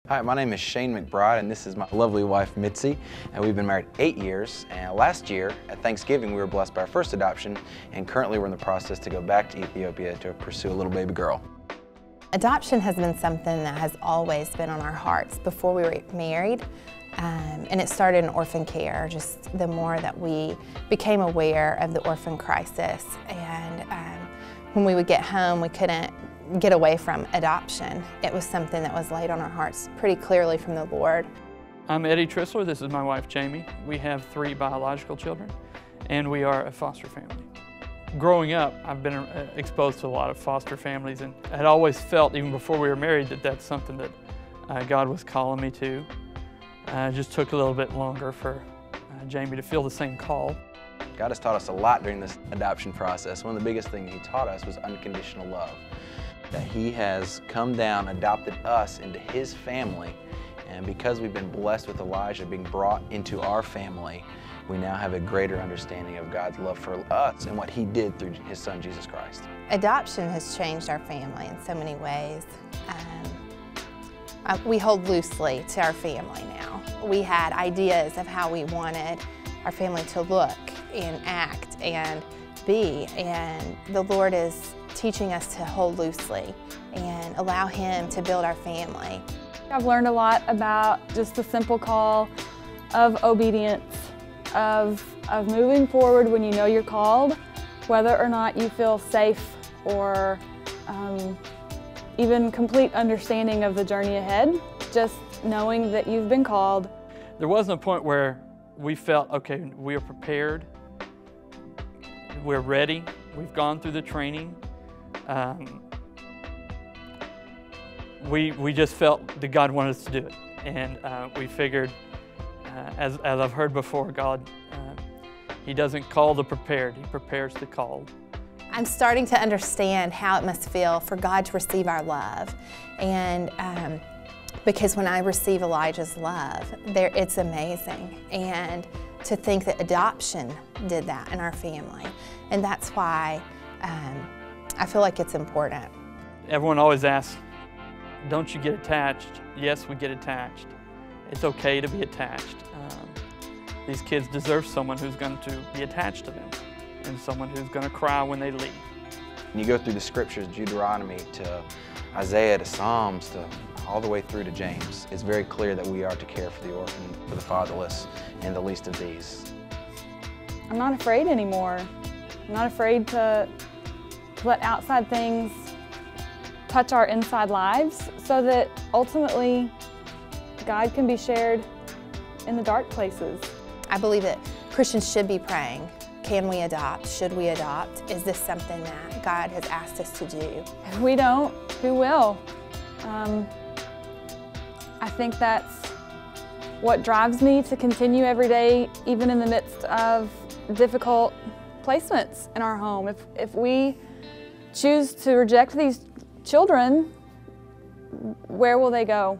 Hi, my name is Shane McBride, and this is my lovely wife, Mitzi, and we've been married 8 years. And last year, at Thanksgiving, we were blessed by our first adoption, and currently we're in the process to go back to Ethiopia to pursue a little baby girl. Adoption has been something that has always been on our hearts before we were married, and it started in orphan care, just the more that we became aware of the orphan crisis. And when we would get home, we couldn't get away from adoption. It was something that was laid on our hearts pretty clearly from the Lord. I'm Eddie Trissler. This is my wife, Jamie. We have 3 biological children, and we are a foster family. Growing up, I've been exposed to a lot of foster families, and I had always felt, even before we were married, that that's something that God was calling me to. It just took a little bit longer for Jamie to feel the same call. God has taught us a lot during this adoption process. One of the biggest things He taught us was unconditional love. That He has come down, adopted us into His family, and because we've been blessed with Elijah being brought into our family, we now have a greater understanding of God's love for us and what He did through His Son, Jesus Christ. Adoption has changed our family in so many ways. We hold loosely to our family now. We had ideas of how we wanted our family to look and act and be, and the Lord is teaching us to hold loosely and allow Him to build our family. I've learned a lot about just the simple call of obedience, of moving forward when you know you're called, whether or not you feel safe or even complete understanding of the journey ahead, just knowing that you've been called. There wasn't a point where we felt, okay, we are prepared, we're ready, we've gone through the training. We just felt that God wanted us to do it, and we figured, as I've heard before, God, He doesn't call the prepared, He prepares the called. I'm starting to understand how it must feel for God to receive our love, and because when I receive Elijah's love, it's amazing, and to think that adoption did that in our family, and that's why I feel like it's important. Everyone always asks, don't you get attached? Yes, we get attached. It's okay to be attached. These kids deserve someone who's going to be attached to them and someone who's going to cry when they leave. When you go through the scriptures, Deuteronomy to Isaiah to Psalms to all the way through to James, it's very clear that we are to care for the orphan, for the fatherless, and the least of these. I'm not afraid anymore. I'm not afraid to let outside things touch our inside lives so that ultimately God can be shared in the dark places. I believe that Christians should be praying. Can we adopt? Should we adopt? Is this something that God has asked us to do? If we don't, who will? I think that's what drives me to continue every day, even in the midst of difficult placements in our home. If we choose to reject these children, where will they go?